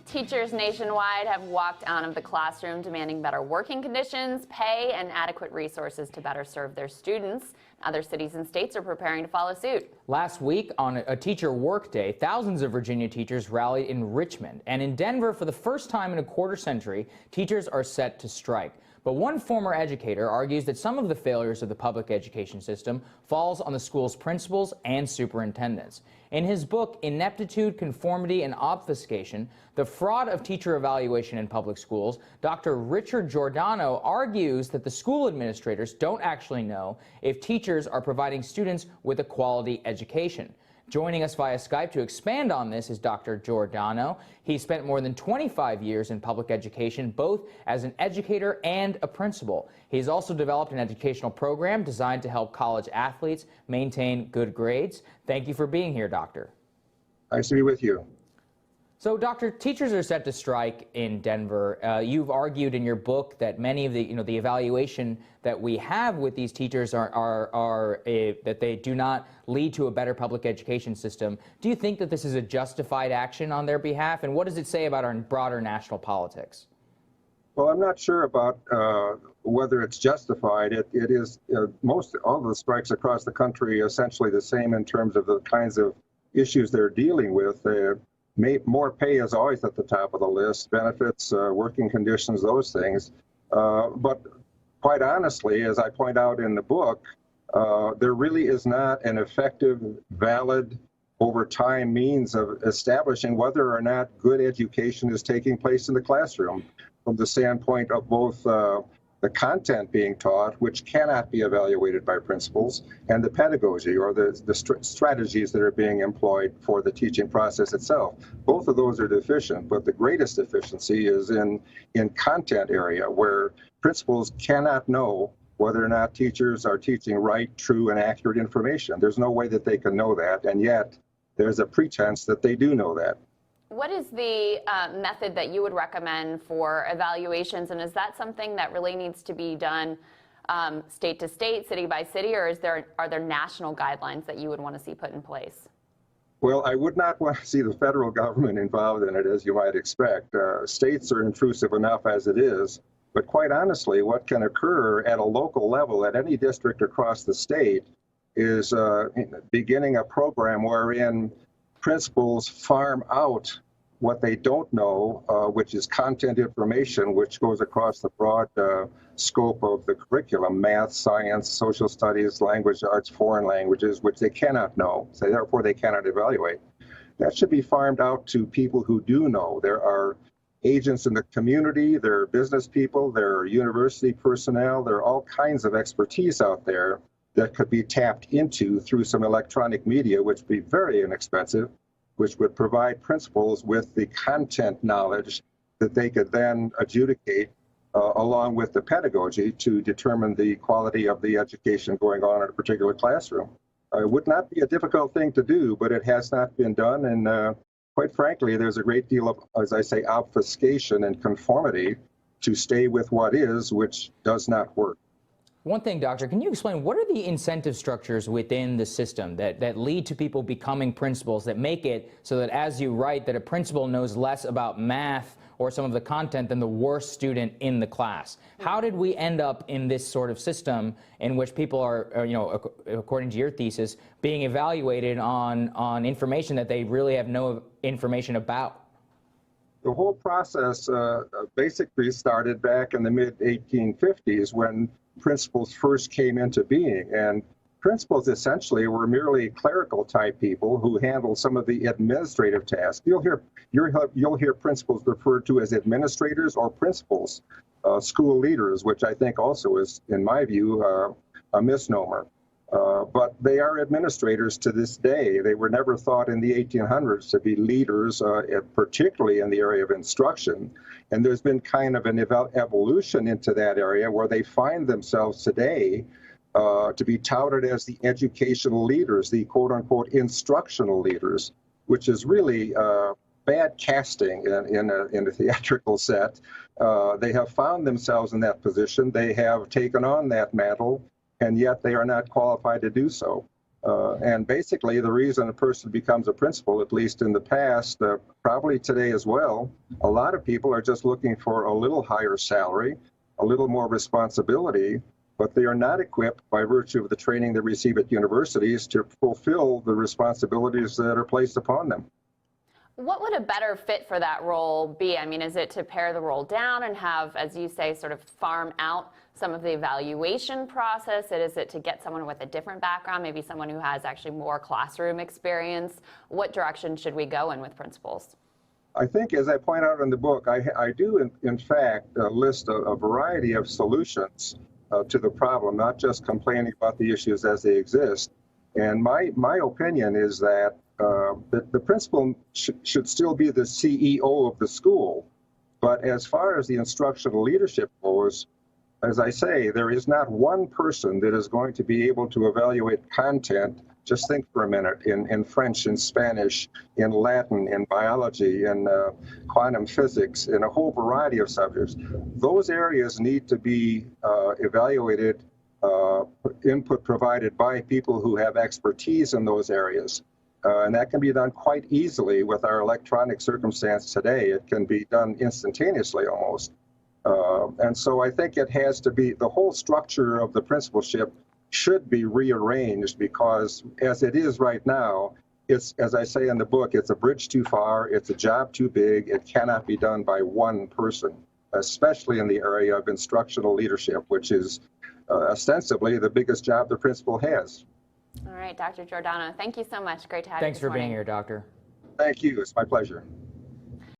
Teachers nationwide have walked out of the classroom demanding better working conditions, pay, and adequate resources to better serve their students. Other cities and states are preparing to follow suit. Last week, on a teacher workday, thousands of Virginia teachers rallied in Richmond. And in Denver, for the first time in a quarter century, teachers are set to strike. But one former educator argues that some of the failures of the public education system falls on the school's principals and superintendents. In his book, Ineptitude, Conformity, and Obfuscation, The Fraud of Teacher Evaluation in Public Schools, Dr. Richard Giordano argues that the school administrators don't actually know if teachers are providing students with a quality education. Joining us via Skype to expand on this is Dr. Giordano. He spent more than 25 years in public education, both as an educator and a principal. He's also developed an educational program designed to help college athletes maintain good grades. Thank you for being here, Doctor. Nice to be with you. So, Doctor, teachers are set to strike in Denver. You've argued in your book that many of the evaluation that we have with these teachers that they do not lead to a better public education system. Do you think that this is a justified action on their behalf? And what does it say about our broader national politics? Well, I'm not sure about whether it's justified. It is all the strikes across the country essentially the same in terms of the kinds of issues they're dealing with. More pay is always at the top of the list, benefits, working conditions, those things. But quite honestly, as I point out in the book, there really is not an effective, valid, over time means of establishing whether or not good education is taking place in the classroom from the standpoint of both the content being taught, which cannot be evaluated by principals, and the pedagogy or the strategies that are being employed for the teaching process itself. Both of those are deficient, but the greatest deficiency is in content area, where principals cannot know whether or not teachers are teaching right, true, and accurate information. There's no way that they can know that, and yet there's a pretense that they do know that. What is the method that you would recommend for evaluations, and is that something that really needs to be done state to state, city by city, or are there national guidelines that you would want to see put in place? Well, I would not want to see the federal government involved in it, as you might expect. States are intrusive enough as it is, but quite honestly, what can occur at a local level at any district across the state is beginning a program wherein principals farm out what they don't know, which is content information, which goes across the broad scope of the curriculum: math, science, social studies, language arts, foreign languages, which they cannot know, so therefore they cannot evaluate. That should be farmed out to people who do know. There are agents in the community, there are business people, there are university personnel, there are all kinds of expertise out there that could be tapped into through some electronic media, which would be very inexpensive, which would provide principals with the content knowledge that they could then adjudicate along with the pedagogy to determine the quality of the education going on in a particular classroom. It would not be a difficult thing to do, but it has not been done. And quite frankly, there's a great deal of, as I say, obfuscation and conformity to stay with what is, which does not work. One thing, Doctor, can you explain what are the incentive structures within the system that lead to people becoming principals, that make it so that, as you write, that a principal knows less about math or some of the content than the worst student in the class? How did we end up in this sort of system in which people are according to your thesis, being evaluated on information that they really have no information about? The whole process basically started back in the mid-1850s when principals first came into being, and principals essentially were merely clerical type people who handled some of the administrative tasks. You'll hear principals referred to as administrators or principals, school leaders, which I think also is, in my view, a misnomer. But they are administrators to this day. They were never thought in the 1800s to be leaders, particularly in the area of instruction. And there's been kind of an evolution into that area where they find themselves today to be touted as the educational leaders, the quote-unquote instructional leaders, which is really bad casting in a theatrical set. They have found themselves in that position. They have taken on that mantle, and yet they are not qualified to do so. And basically, the reason a person becomes a principal, at least in the past, probably today as well, a lot of people are just looking for a little higher salary, a little more responsibility, but they are not equipped by virtue of the training they receive at universities to fulfill the responsibilities that are placed upon them. What would a better fit for that role be? I mean, is it to pare the role down and have, as you say, sort of farm out some of the evaluation process? Is it to get someone with a different background, maybe someone who has actually more classroom experience? What direction should we go in with principals? I think, as I point out in the book, I do, in fact, list a variety of solutions to the problem, not just complaining about the issues as they exist. And my opinion is that the principal should still be the CEO of the school. But as far as the instructional leadership goes, as I say, there is not one person that is going to be able to evaluate content. Just think for a minute, in French, in Spanish, in Latin, in biology, in quantum physics, in a whole variety of subjects. Those areas need to be evaluated, input provided by people who have expertise in those areas. And that can be done quite easily with our electronic circumstance today. It can be done instantaneously almost. And so I think it has to be, the whole structure of the principalship should be rearranged, because as it is right now, it's, as I say in the book, it's a bridge too far, it's a job too big, it cannot be done by one person, especially in the area of instructional leadership, which is ostensibly the biggest job the principal has. All right, Dr. Giordano, thank you so much. Great to have you Thanks this for morning. being here, Doctor. Thank you. It's my pleasure.